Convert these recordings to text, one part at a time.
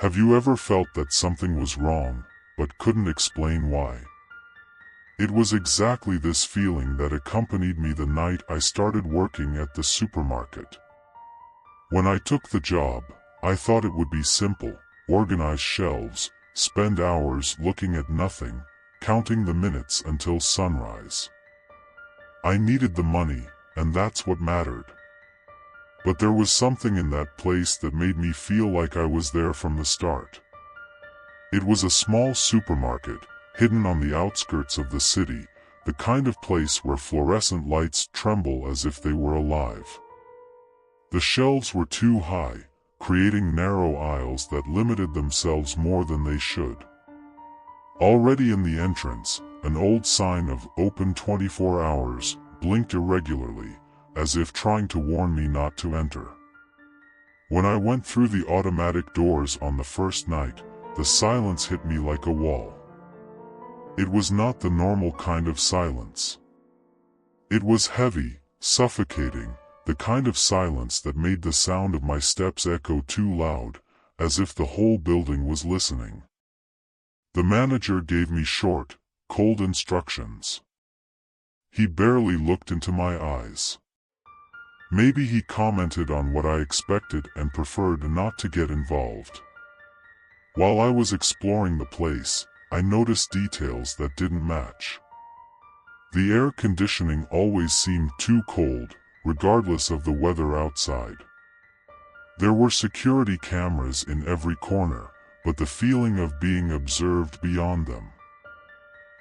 Have you ever felt that something was wrong, but couldn't explain why? It was exactly this feeling that accompanied me the night I started working at the supermarket. When I took the job, I thought it would be simple: organize shelves, spend hours looking at nothing, counting the minutes until sunrise. I needed the money, and that's what mattered. But there was something in that place that made me feel like I was there from the start. It was a small supermarket, hidden on the outskirts of the city, the kind of place where fluorescent lights tremble as if they were alive. The shelves were too high, creating narrow aisles that limited themselves more than they should. Already in the entrance, an old sign of "Open 24 hours" blinked irregularly, as if trying to warn me not to enter. When I went through the automatic doors on the first night, the silence hit me like a wall. It was not the normal kind of silence. It was heavy, suffocating, the kind of silence that made the sound of my steps echo too loud, as if the whole building was listening. The manager gave me short, cold instructions. He barely looked into my eyes. Maybe he commented on what I expected and preferred not to get involved. While I was exploring the place, I noticed details that didn't match. The air conditioning always seemed too cold, regardless of the weather outside. There were security cameras in every corner, but the feeling of being observed beyond them.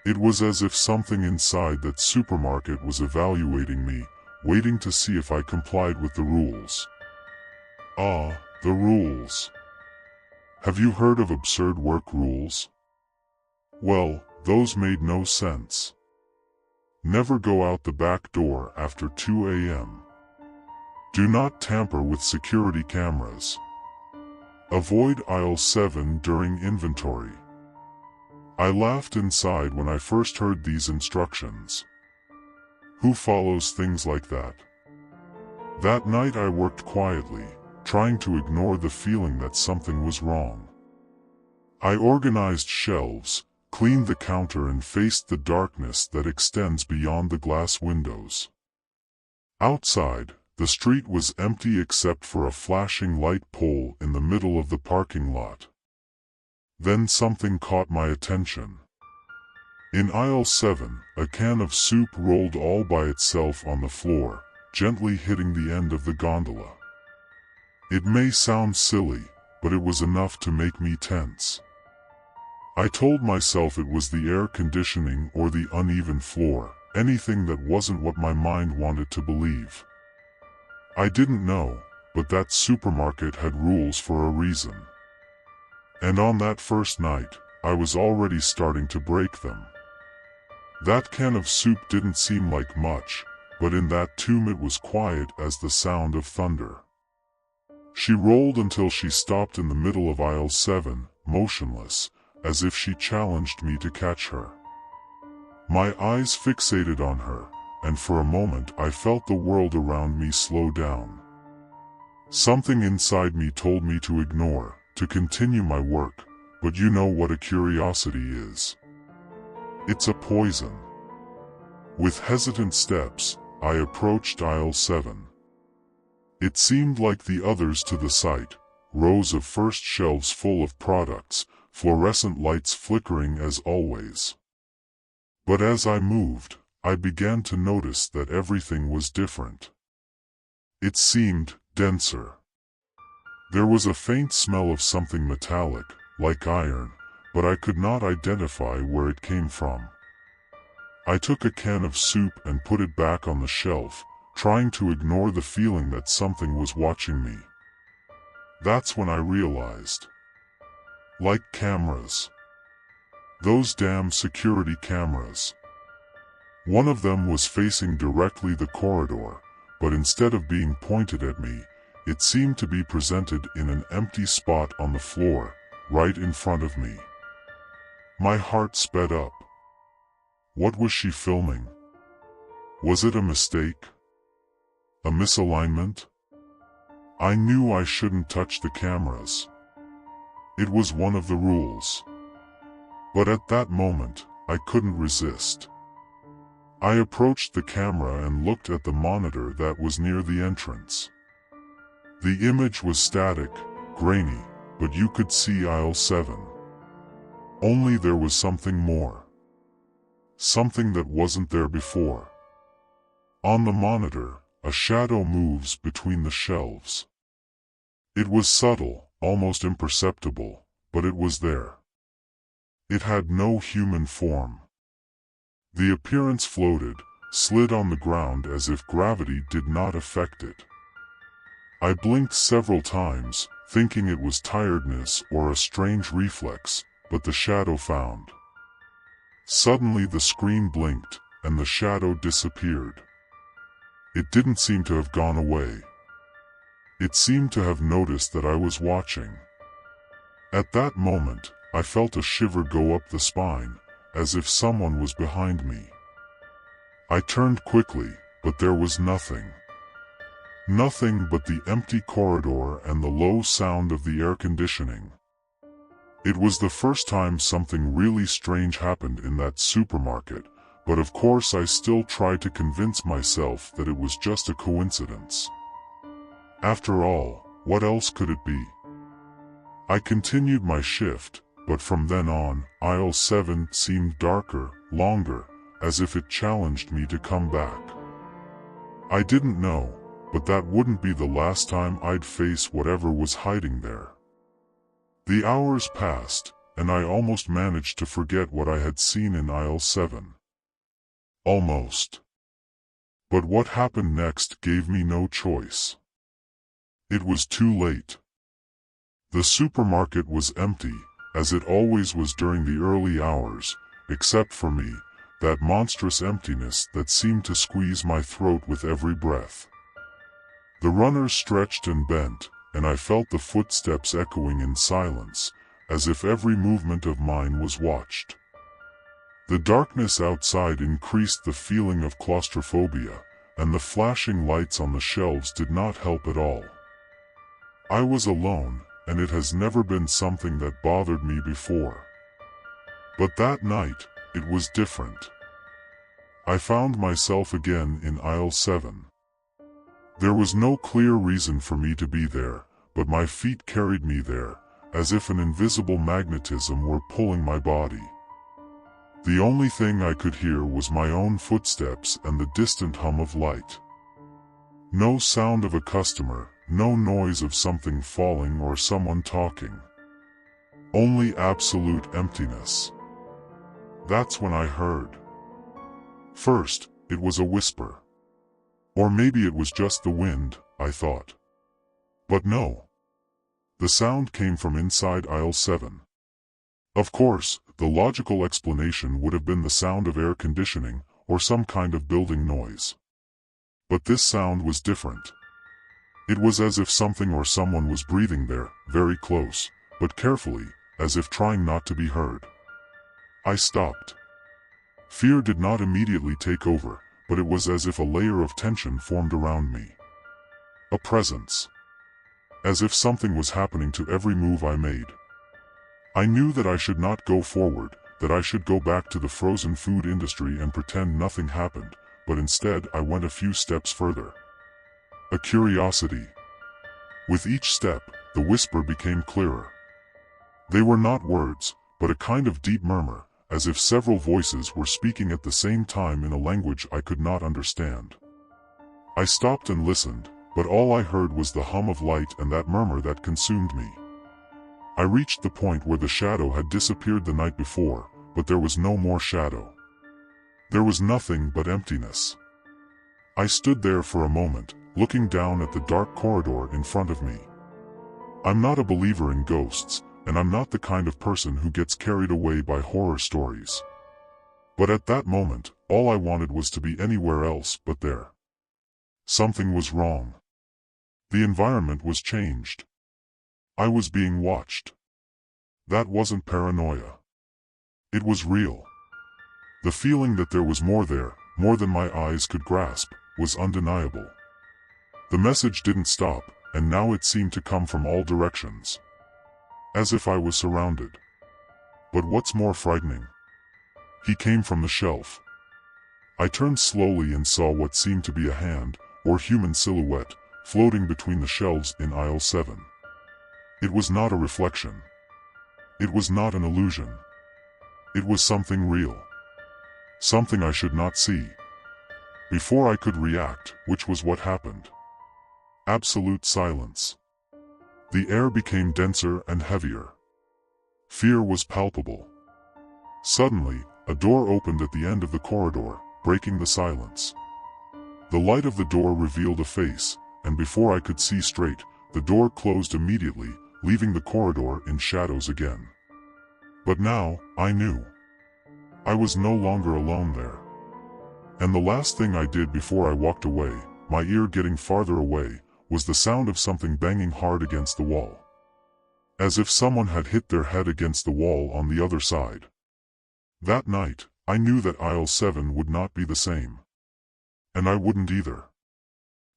It was as if something inside that supermarket was evaluating me, waiting to see if I complied with the rules. Ah, the rules. Have you heard of absurd work rules? Well, those made no sense. Never go out the back door after 2 a.m. Do not tamper with security cameras. Avoid aisle 7 during inventory. I laughed inside when I first heard these instructions. Who follows things like that? That night I worked quietly, trying to ignore the feeling that something was wrong. I organized shelves, cleaned the counter, and faced the darkness that extends beyond the glass windows. Outside, the street was empty except for a flashing light pole in the middle of the parking lot. Then something caught my attention. In aisle 7, a can of soup rolled all by itself on the floor, gently hitting the end of the gondola. It may sound silly, but it was enough to make me tense. I told myself it was the air conditioning or the uneven floor, anything that wasn't what my mind wanted to believe. I didn't know, but that supermarket had rules for a reason. And on that first night, I was already starting to break them. That can of soup didn't seem like much, but in that tomb it was quiet as the sound of thunder. She rolled until she stopped in the middle of aisle 7, motionless, as if she challenged me to catch her. My eyes fixated on her, and for a moment I felt the world around me slow down. Something inside me told me to ignore, to continue my work, but you know what a curiosity is. It's a poison. With hesitant steps, I approached aisle 7. It seemed like the others to the side, rows of first shelves full of products, fluorescent lights flickering as always. But as I moved, I began to notice that everything was different. It seemed denser. There was a faint smell of something metallic, like iron, but I could not identify where it came from. I took a can of soup and put it back on the shelf, trying to ignore the feeling that something was watching me. That's when I realized. Like cameras. Those damn security cameras. One of them was facing directly the corridor, but instead of being pointed at me, it seemed to be presented in an empty spot on the floor, right in front of me. My heart sped up. What was she filming? Was it a mistake? A misalignment? I knew I shouldn't touch the cameras. It was one of the rules. But at that moment, I couldn't resist. I approached the camera and looked at the monitor that was near the entrance. The image was static, grainy, but you could see aisle 7. Only there was something more. Something that wasn't there before. On the monitor, a shadow moves between the shelves. It was subtle, almost imperceptible, but it was there. It had no human form. The appearance floated, slid on the ground as if gravity did not affect it. I blinked several times, thinking it was tiredness or a strange reflex, but the shadow found. Suddenly the screen blinked, and the shadow disappeared. It didn't seem to have gone away. It seemed to have noticed that I was watching. At that moment, I felt a shiver go up the spine, as if someone was behind me. I turned quickly, but there was nothing. Nothing but the empty corridor and the low sound of the air conditioning. It was the first time something really strange happened in that supermarket, but of course I still tried to convince myself that it was just a coincidence. After all, what else could it be? I continued my shift, but from then on, aisle 7 seemed darker, longer, as if it challenged me to come back. I didn't know, but that wouldn't be the last time I'd face whatever was hiding there. The hours passed, and I almost managed to forget what I had seen in aisle 7. Almost. But what happened next gave me no choice. It was too late. The supermarket was empty, as it always was during the early hours, except for me, that monstrous emptiness that seemed to squeeze my throat with every breath. The runners stretched and bent, and I felt the footsteps echoing in silence, as if every movement of mine was watched. The darkness outside increased the feeling of claustrophobia, and the flashing lights on the shelves did not help at all. I was alone, and it has never been something that bothered me before. But that night, it was different. I found myself again in aisle 7. There was no clear reason for me to be there, but my feet carried me there, as if an invisible magnetism were pulling my body. The only thing I could hear was my own footsteps and the distant hum of light. No sound of a customer, no noise of something falling or someone talking. Only absolute emptiness. That's when I heard. First, it was a whisper. Or maybe it was just the wind, I thought. But no. The sound came from inside aisle 7. Of course, the logical explanation would have been the sound of air conditioning, or some kind of building noise. But this sound was different. It was as if something or someone was breathing there, very close, but carefully, as if trying not to be heard. I stopped. Fear did not immediately take over, but it was as if a layer of tension formed around me. A presence. As if something was happening to every move I made. I knew that I should not go forward, that I should go back to the frozen food industry and pretend nothing happened, but instead I went a few steps further. A curiosity. With each step, the whisper became clearer. They were not words, but a kind of deep murmur, as if several voices were speaking at the same time in a language I could not understand. I stopped and listened, but all I heard was the hum of light and that murmur that consumed me. I reached the point where the shadow had disappeared the night before, but there was no more shadow. There was nothing but emptiness. I stood there for a moment, looking down at the dark corridor in front of me. I'm not a believer in ghosts, and I'm not the kind of person who gets carried away by horror stories. But at that moment, all I wanted was to be anywhere else but there. Something was wrong. The environment was changed. I was being watched. That wasn't paranoia. It was real. The feeling that there was more there, more than my eyes could grasp, was undeniable. The message didn't stop, and now it seemed to come from all directions. as if I was surrounded. But what's more frightening? He came from the shelf. I turned slowly and saw what seemed to be a hand, or human silhouette, floating between the shelves in aisle 7. It was not a reflection. It was not an illusion. It was something real. Something I should not see. Before I could react, which was what happened. Absolute silence. The air became denser and heavier. Fear was palpable. Suddenly, a door opened at the end of the corridor, breaking the silence. The light of the door revealed a face, and before I could see straight, the door closed immediately, leaving the corridor in shadows again. But now, I knew. I was no longer alone there. And the last thing I did before I walked away, my ear getting farther away, was the sound of something banging hard against the wall. As if someone had hit their head against the wall on the other side. That night, I knew that aisle 7 would not be the same. And I wouldn't either.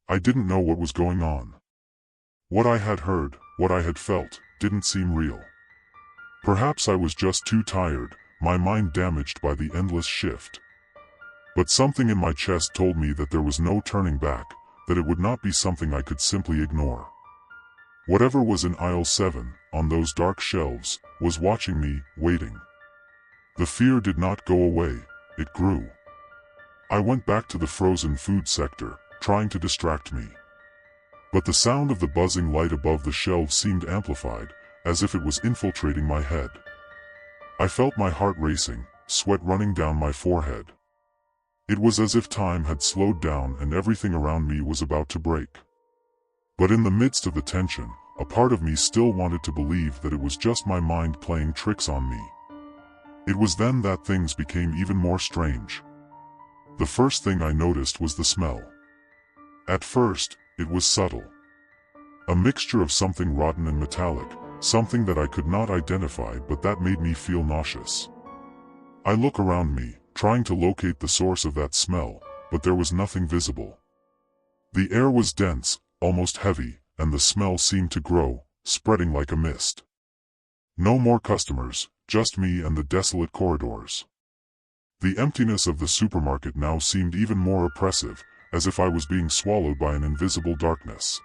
I didn't know what was going on. What I had heard, what I had felt, didn't seem real. Perhaps I was just too tired, my mind damaged by the endless shift. But something in my chest told me that there was no turning back, that it would not be something I could simply ignore. Whatever was in aisle 7, on those dark shelves, was watching me, waiting. The fear did not go away, it grew. I went back to the frozen food sector, trying to distract me. But the sound of the buzzing light above the shelves seemed amplified, as if it was infiltrating my head. I felt my heart racing, sweat running down my forehead. It was as if time had slowed down and everything around me was about to break. But in the midst of the tension, a part of me still wanted to believe that it was just my mind playing tricks on me. It was then that things became even more strange. The first thing I noticed was the smell. At first, it was subtle. A mixture of something rotten and metallic, something that I could not identify but that made me feel nauseous. I looked around me, trying to locate the source of that smell, but there was nothing visible. The air was dense, almost heavy, and the smell seemed to grow, spreading like a mist. No more customers, just me and the desolate corridors. The emptiness of the supermarket now seemed even more oppressive, as if I was being swallowed by an invisible darkness.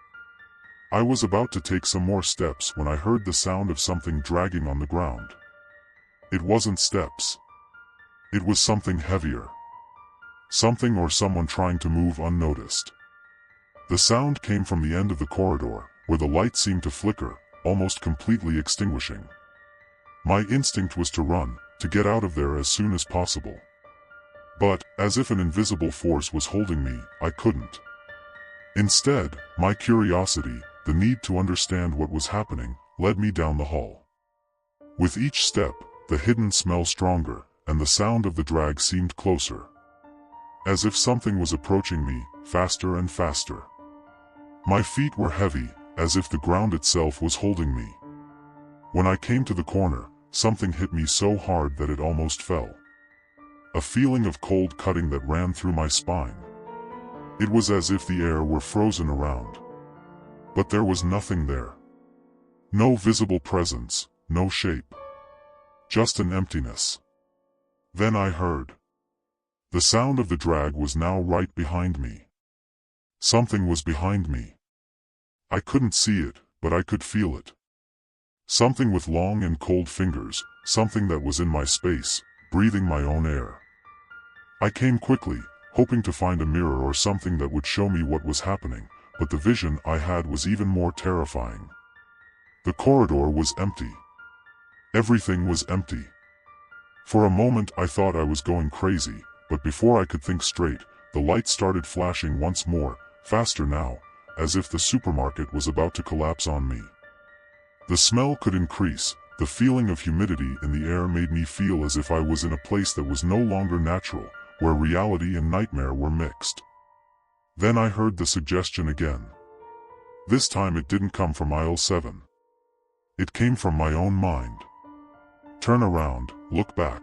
I was about to take some more steps when I heard the sound of something dragging on the ground. It wasn't steps. It was something heavier. Something or someone trying to move unnoticed. The sound came from the end of the corridor, where the light seemed to flicker, almost completely extinguishing. My instinct was to run, to get out of there as soon as possible. But, as if an invisible force was holding me, I couldn't. Instead, my curiosity, the need to understand what was happening, led me down the hall. With each step, the hidden smell stronger, and the sound of the drag seemed closer. As if something was approaching me, faster and faster. My feet were heavy, as if the ground itself was holding me. When I came to the corner, something hit me so hard that it almost fell. A feeling of cold cutting that ran through my spine. It was as if the air were frozen around. But there was nothing there. No visible presence, no shape. Just an emptiness. Then I heard. The sound of the drag was now right behind me. Something was behind me. I couldn't see it, but I could feel it. Something with long and cold fingers, something that was in my space, breathing my own air. I came quickly, hoping to find a mirror or something that would show me what was happening, but the vision I had was even more terrifying. The corridor was empty. Everything was empty. For a moment I thought I was going crazy, but before I could think straight, the light started flashing once more, faster now, as if the supermarket was about to collapse on me. The smell could increase, the feeling of humidity in the air made me feel as if I was in a place that was no longer natural, where reality and nightmare were mixed. Then I heard the suggestion again. This time it didn't come from aisle 7. It came from my own mind. Turn around, look back.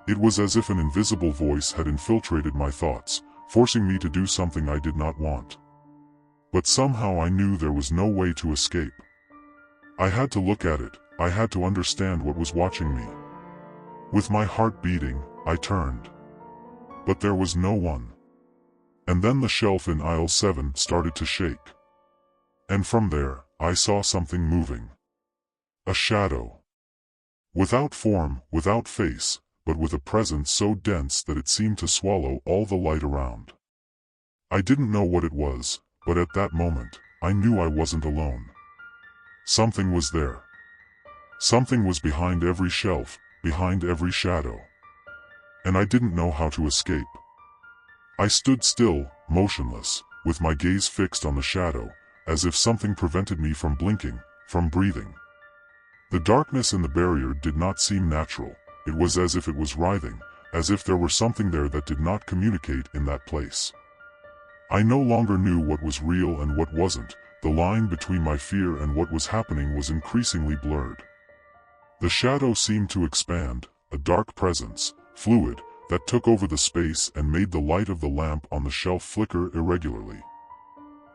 It was as if an invisible voice had infiltrated my thoughts, forcing me to do something I did not want. But somehow I knew there was no way to escape. I had to look at it, I had to understand what was watching me. With my heart beating, I turned. But there was no one. And then the shelf in aisle 7 started to shake. And from there, I saw something moving. A shadow. Without form, without face, but with a presence so dense that it seemed to swallow all the light around. I didn't know what it was, but at that moment, I knew I wasn't alone. Something was there. Something was behind every shelf, behind every shadow. And I didn't know how to escape. I stood still, motionless, with my gaze fixed on the shadow, as if something prevented me from blinking, from breathing. The darkness in the barrier did not seem natural. It was as if it was writhing, as if there were something there that did not communicate in that place. I no longer knew what was real and what wasn't. The line between my fear and what was happening was increasingly blurred. The shadow seemed to expand, a dark presence, fluid, that took over the space and made the light of the lamp on the shelf flicker irregularly.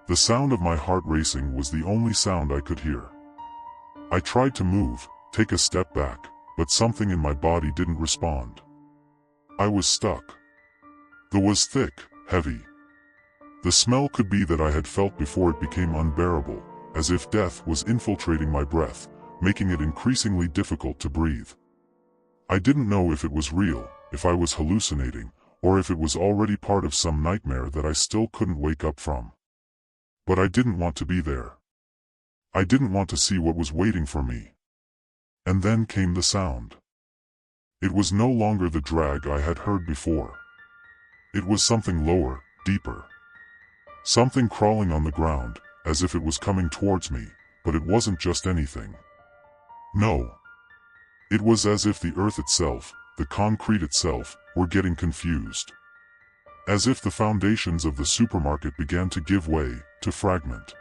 The sound of my heart racing was the only sound I could hear. I tried to move, take a step back, but something in my body didn't respond. I was stuck. The air was thick, heavy. The smell could be that I had felt before it became unbearable, as if death was infiltrating my breath, making it increasingly difficult to breathe. I didn't know if it was real, if I was hallucinating, or if it was already part of some nightmare that I still couldn't wake up from. But I didn't want to be there. I didn't want to see what was waiting for me. And then came the sound. It was no longer the drag I had heard before. It was something lower, deeper. Something crawling on the ground, as if it was coming towards me, but it wasn't just anything. No. It was as if the earth itself, the concrete itself, were getting confused. As if the foundations of the supermarket began to give way, to fragment.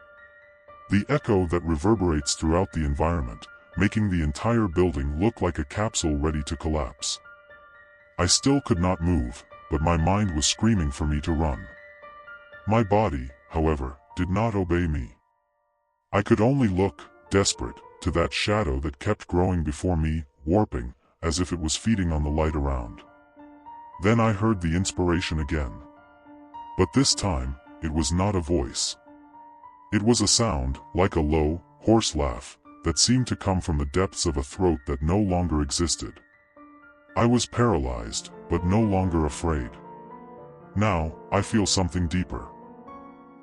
The echo that reverberates throughout the environment, making the entire building look like a capsule ready to collapse. I still could not move, but my mind was screaming for me to run. My body, however, did not obey me. I could only look, desperate, to that shadow that kept growing before me, warping, as if it was feeding on the light around. Then I heard the inspiration again. But this time, it was not a voice. It was a sound, like a low, hoarse laugh, that seemed to come from the depths of a throat that no longer existed. I was paralyzed, but no longer afraid. Now, I feel something deeper.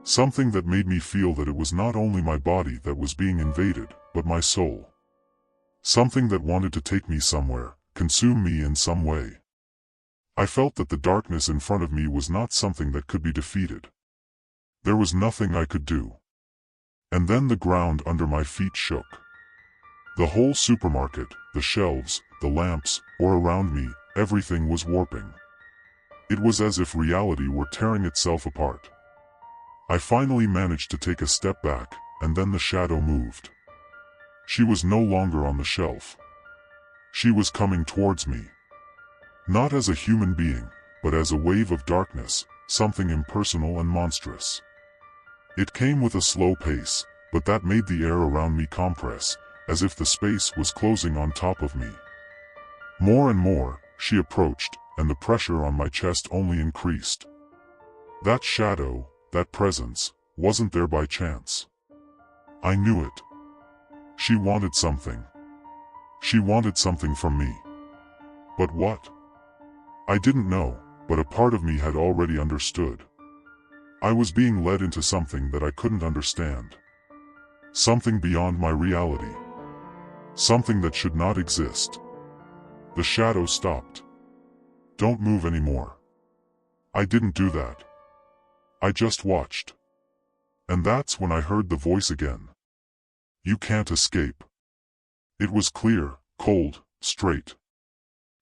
Something that made me feel that it was not only my body that was being invaded, but my soul. Something that wanted to take me somewhere, consume me in some way. I felt that the darkness in front of me was not something that could be defeated. There was nothing I could do. And then the ground under my feet shook. The whole supermarket, the shelves, the lamps, or around me, everything was warping. It was as if reality were tearing itself apart. I finally managed to take a step back, and then the shadow moved. She was no longer on the shelf. She was coming towards me. Not as a human being, but as a wave of darkness, something impersonal and monstrous. It came with a slow pace, but that made the air around me compress, as if the space was closing on top of me. More and more, she approached, and the pressure on my chest only increased. That shadow, that presence, wasn't there by chance. I knew it. She wanted something. She wanted something from me. But what? I didn't know, but a part of me had already understood. I was being led into something that I couldn't understand. Something beyond my reality. Something that should not exist. The shadow stopped. Don't move anymore. I didn't do that. I just watched. And that's when I heard the voice again. You can't escape. It was clear, cold, straight.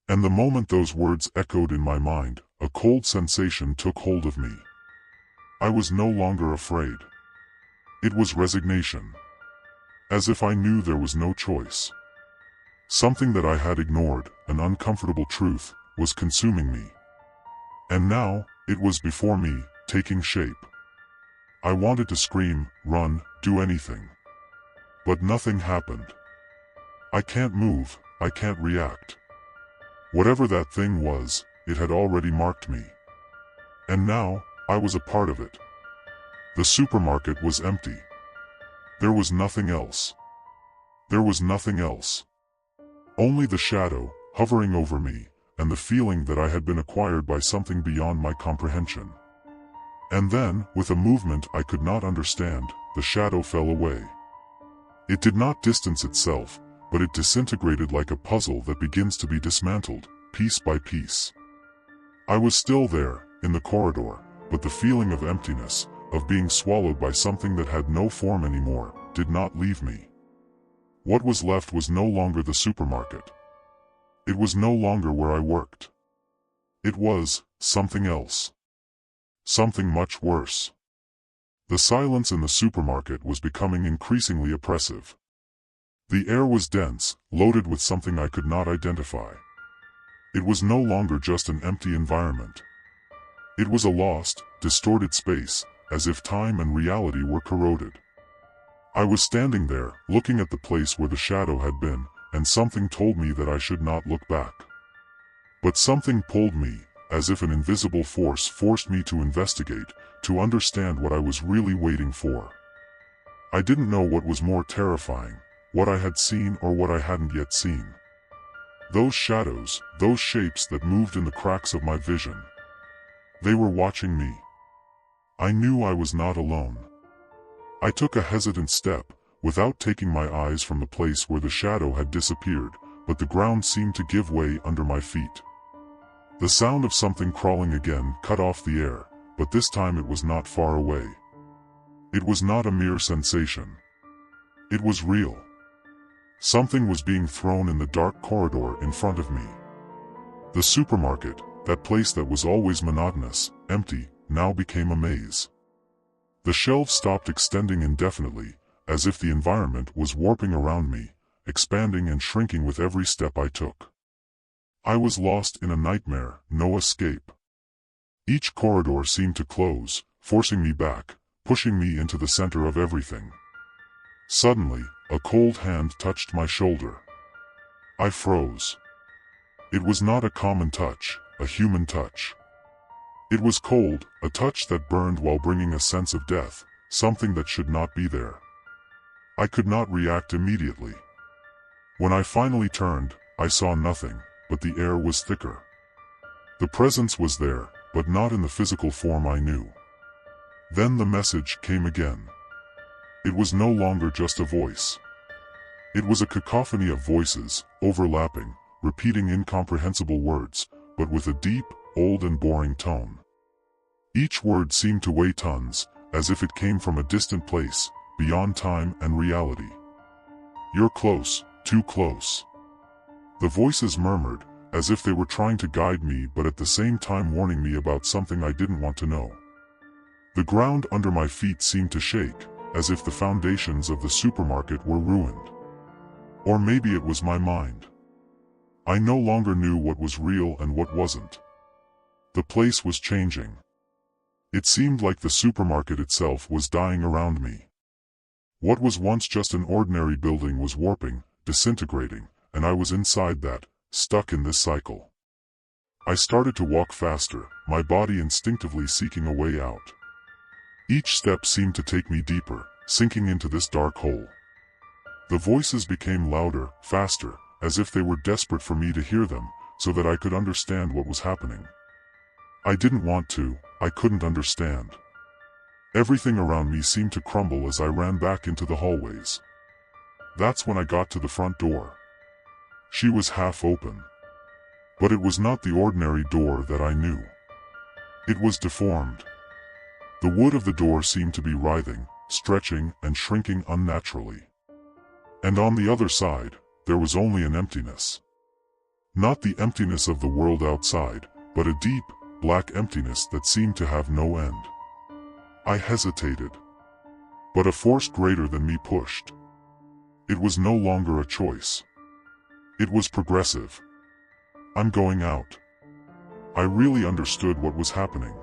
And the moment those words echoed in my mind, a cold sensation took hold of me. I was no longer afraid. It was resignation. As if I knew there was no choice. Something that I had ignored, an uncomfortable truth, was consuming me. And now, it was before me, taking shape. I wanted to scream, run, do anything. But nothing happened. I can't move, I can't react. Whatever that thing was, it had already marked me. And now, I was a part of it. The supermarket was empty. There was nothing else. There was nothing else. Only the shadow, hovering over me, and the feeling that I had been acquired by something beyond my comprehension. And then, with a movement I could not understand, the shadow fell away. It did not distance itself, but it disintegrated like a puzzle that begins to be dismantled, piece by piece. I was still there, in the corridor, but the feeling of emptiness, of being swallowed by something that had no form anymore, did not leave me. What was left was no longer the supermarket. It was no longer where I worked. It was something else. Something much worse. The silence in the supermarket was becoming increasingly oppressive. The air was dense, loaded with something I could not identify. It was no longer just an empty environment. It was a lost, distorted space, as if time and reality were corroded. I was standing there, looking at the place where the shadow had been, and something told me that I should not look back. But something pulled me, as if an invisible force forced me to investigate, to understand what I was really waiting for. I didn't know what was more terrifying, what I had seen or what I hadn't yet seen. Those shadows, those shapes that moved in the cracks of my vision. They were watching me. I knew I was not alone. I took a hesitant step, without taking my eyes from the place where the shadow had disappeared, but the ground seemed to give way under my feet. The sound of something crawling again cut off the air, but this time it was not far away. It was not a mere sensation. It was real. Something was being thrown in the dark corridor in front of me. The supermarket, that place that was always monotonous, empty, now became a maze. The shelves stopped extending indefinitely, as if the environment was warping around me, expanding and shrinking with every step I took. I was lost in a nightmare, no escape. Each corridor seemed to close, forcing me back, pushing me into the center of everything. Suddenly, a cold hand touched my shoulder. I froze. It was not a common touch, a human touch. It was cold, a touch that burned while bringing a sense of death, something that should not be there. I could not react immediately. When I finally turned, I saw nothing, but the air was thicker. The presence was there, but not in the physical form I knew. Then the message came again. It was no longer just a voice. It was a cacophony of voices, overlapping, repeating incomprehensible words, but with a deep, old and boring tone. Each word seemed to weigh tons, as if it came from a distant place, beyond time and reality. "You're close, too close." The voices murmured, as if they were trying to guide me but at the same time warning me about something I didn't want to know. The ground under my feet seemed to shake, as if the foundations of the supermarket were ruined. Or maybe it was my mind. I no longer knew what was real and what wasn't. The place was changing. It seemed like the supermarket itself was dying around me. What was once just an ordinary building was warping, disintegrating, and I was inside that, stuck in this cycle. I started to walk faster, my body instinctively seeking a way out. Each step seemed to take me deeper, sinking into this dark hole. The voices became louder, faster, as if they were desperate for me to hear them, so that I could understand what was happening. I didn't want to, I couldn't understand. Everything around me seemed to crumble as I ran back into the hallways. That's when I got to the front door. She was half open. But it was not the ordinary door that I knew. It was deformed. The wood of the door seemed to be writhing, stretching and shrinking unnaturally. And on the other side, there was only an emptiness. Not the emptiness of the world outside, but a deep, black emptiness that seemed to have no end. I hesitated. But a force greater than me pushed. It was no longer a choice. It was progressive. I'm going out. I really understood what was happening.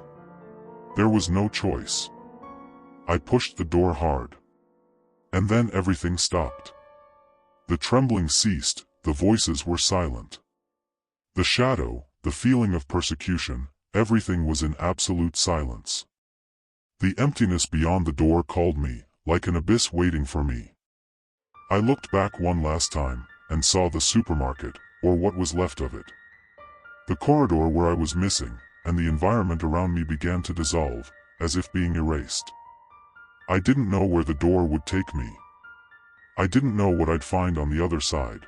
There was no choice. I pushed the door hard. And then everything stopped. The trembling ceased, the voices were silent. The shadow, the feeling of persecution, everything was in absolute silence. The emptiness beyond the door called me, like an abyss waiting for me. I looked back one last time, and saw the supermarket, or what was left of it. The corridor where I was missing, and the environment around me began to dissolve, as if being erased. I didn't know where the door would take me. I didn't know what I'd find on the other side.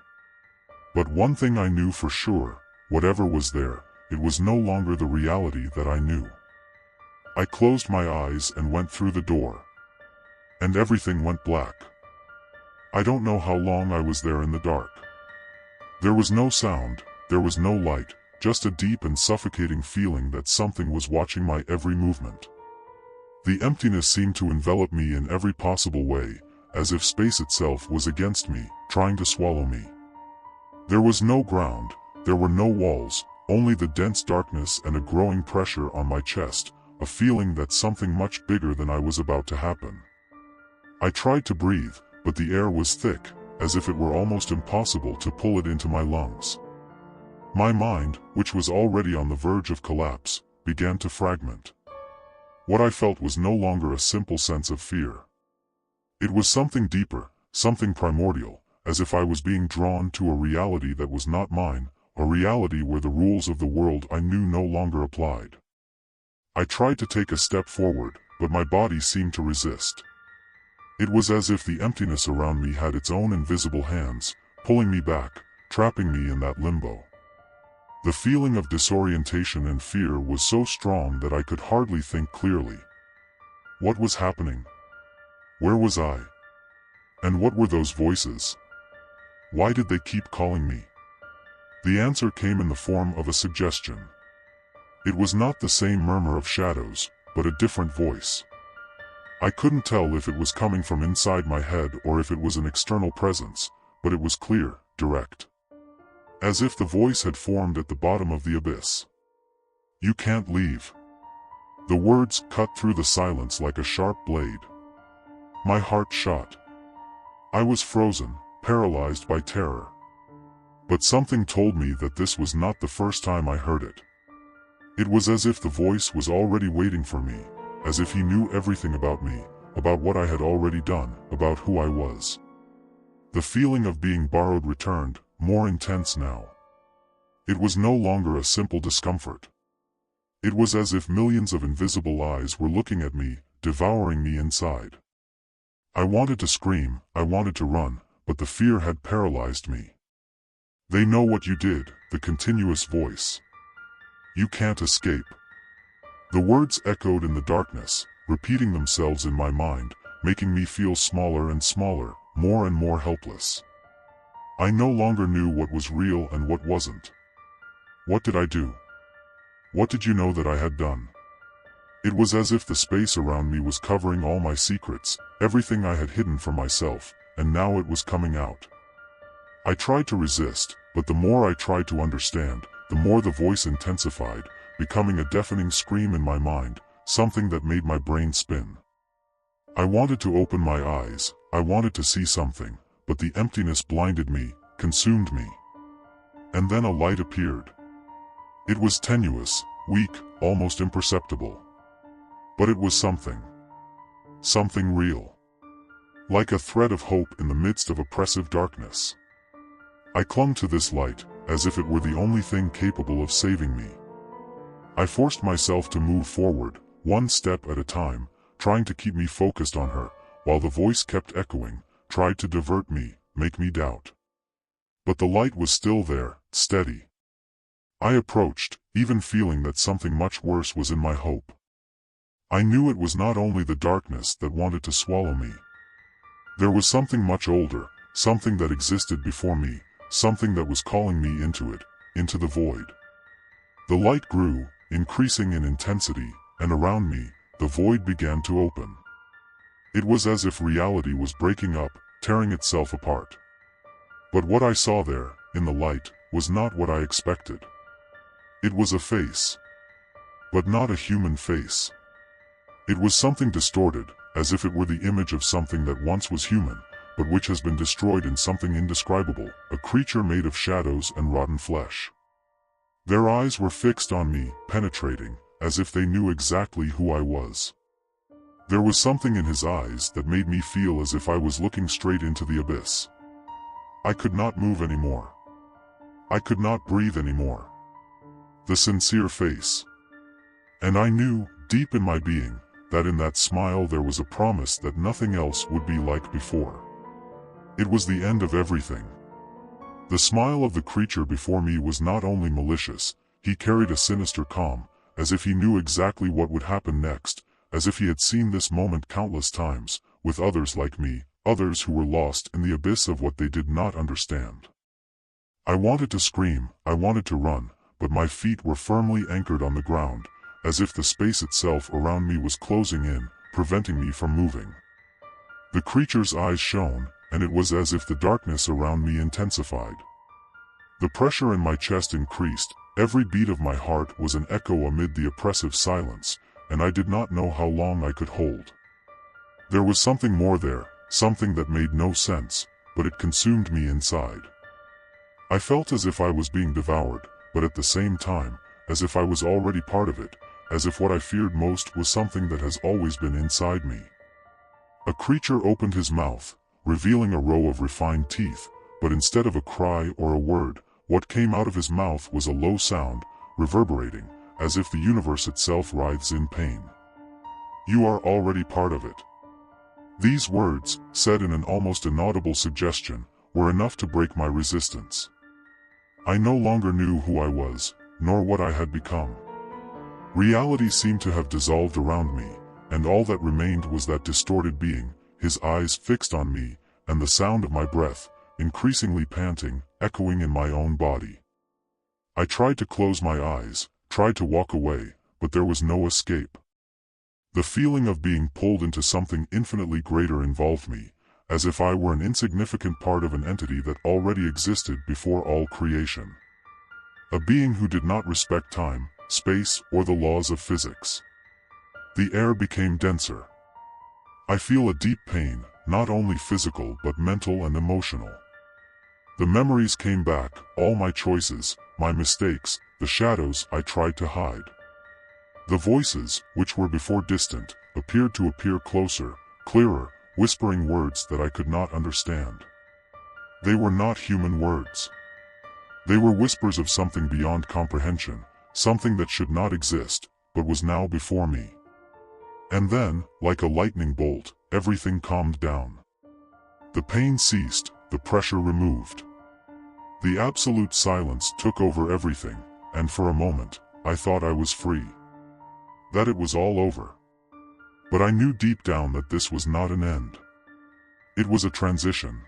But one thing I knew for sure, whatever was there, it was no longer the reality that I knew. I closed my eyes and went through the door. And everything went black. I don't know how long I was there in the dark. There was no sound, there was no light, just a deep and suffocating feeling that something was watching my every movement. The emptiness seemed to envelop me in every possible way, as if space itself was against me, trying to swallow me. There was no ground, there were no walls, only the dense darkness and a growing pressure on my chest, a feeling that something much bigger than I was about to happen. I tried to breathe, but the air was thick, as if it were almost impossible to pull it into my lungs. My mind, which was already on the verge of collapse, began to fragment. What I felt was no longer a simple sense of fear. It was something deeper, something primordial, as if I was being drawn to a reality that was not mine, a reality where the rules of the world I knew no longer applied. I tried to take a step forward, but my body seemed to resist. It was as if the emptiness around me had its own invisible hands, pulling me back, trapping me in that limbo. The feeling of disorientation and fear was so strong that I could hardly think clearly. What was happening? Where was I? And what were those voices? Why did they keep calling me? The answer came in the form of a suggestion. It was not the same murmur of shadows, but a different voice. I couldn't tell if it was coming from inside my head or if it was an external presence, but it was clear, direct. As if the voice had formed at the bottom of the abyss. You can't leave. The words cut through the silence like a sharp blade. My heart shot. I was frozen, paralyzed by terror. But something told me that this was not the first time I heard it. It was as if the voice was already waiting for me, as if he knew everything about me, about what I had already done, about who I was. The feeling of being borrowed returned, more intense now. It was no longer a simple discomfort. It was as if millions of invisible eyes were looking at me, devouring me inside. I wanted to scream, I wanted to run, but the fear had paralyzed me. They know what you did, the continuous voice. You can't escape. The words echoed in the darkness, repeating themselves in my mind, making me feel smaller and smaller, more and more helpless. I no longer knew what was real and what wasn't. What did I do? What did you know that I had done? It was as if the space around me was covering all my secrets, everything I had hidden from myself, and now it was coming out. I tried to resist, but the more I tried to understand, the more the voice intensified, becoming a deafening scream in my mind, something that made my brain spin. I wanted to open my eyes, I wanted to see something, but the emptiness blinded me, consumed me. And then a light appeared. It was tenuous, weak, almost imperceptible. But it was something. Something real. Like a thread of hope in the midst of oppressive darkness. I clung to this light, as if it were the only thing capable of saving me. I forced myself to move forward, one step at a time, trying to keep me focused on her, while the voice kept echoing, tried to divert me, make me doubt. But the light was still there, steady. I approached, even feeling that something much worse was in my hope. I knew it was not only the darkness that wanted to swallow me. There was something much older, something that existed before me, something that was calling me into it, into the void. The light grew, increasing in intensity, and around me, the void began to open. It was as if reality was breaking up, tearing itself apart. But what I saw there, in the light, was not what I expected. It was a face. But not a human face. It was something distorted, as if it were the image of something that once was human, but which has been destroyed in something indescribable, a creature made of shadows and rotten flesh. Their eyes were fixed on me, penetrating, as if they knew exactly who I was. There was something in his eyes that made me feel as if I was looking straight into the abyss. I could not move anymore. I could not breathe anymore. The sincere face. And I knew, deep in my being, that in that smile there was a promise that nothing else would be like before. It was the end of everything. The smile of the creature before me was not only malicious, he carried a sinister calm, as if he knew exactly what would happen next, as if he had seen this moment countless times, with others like me, others who were lost in the abyss of what they did not understand. I wanted to scream, I wanted to run, but my feet were firmly anchored on the ground, as if the space itself around me was closing in, preventing me from moving. The creature's eyes shone, and it was as if the darkness around me intensified. The pressure in my chest increased, every beat of my heart was an echo amid the oppressive silence, and I did not know how long I could hold. There was something more there, something that made no sense, but it consumed me inside. I felt as if I was being devoured, but at the same time, as if I was already part of it, as if what I feared most was something that has always been inside me. A creature opened his mouth, revealing a row of refined teeth, but instead of a cry or a word, what came out of his mouth was a low sound, reverberating, as if the universe itself writhes in pain. You are already part of it. These words, said in an almost inaudible suggestion, were enough to break my resistance. I no longer knew who I was, nor what I had become. Reality seemed to have dissolved around me, and all that remained was that distorted being, his eyes fixed on me, and the sound of my breath, increasingly panting, echoing in my own body. I tried to close my eyes, tried to walk away, but there was no escape. The feeling of being pulled into something infinitely greater involved me, as if I were an insignificant part of an entity that already existed before all creation. A being who did not respect time, space, or the laws of physics. The air became denser. I feel a deep pain, not only physical but mental and emotional. The memories came back, all my choices, my mistakes, the shadows I tried to hide. The voices, which were before distant, appeared to appear closer, clearer, whispering words that I could not understand. They were not human words. They were whispers of something beyond comprehension, something that should not exist, but was now before me. And then, like a lightning bolt, everything calmed down. The pain ceased, the pressure removed. The absolute silence took over everything, and for a moment, I thought I was free. That it was all over. But I knew deep down that this was not an end. It was a transition.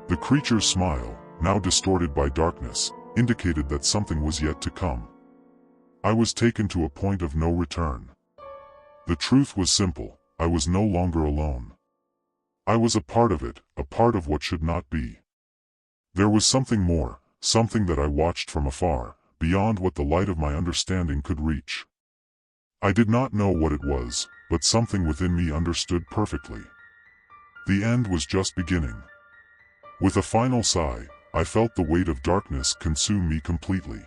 The creature's smile, now distorted by darkness, indicated that something was yet to come. I was taken to a point of no return. The truth was simple, I was no longer alone. I was a part of it, a part of what should not be. There was something more, something that I watched from afar, beyond what the light of my understanding could reach. I did not know what it was, but something within me understood perfectly. The end was just beginning. With a final sigh, I felt the weight of darkness consume me completely.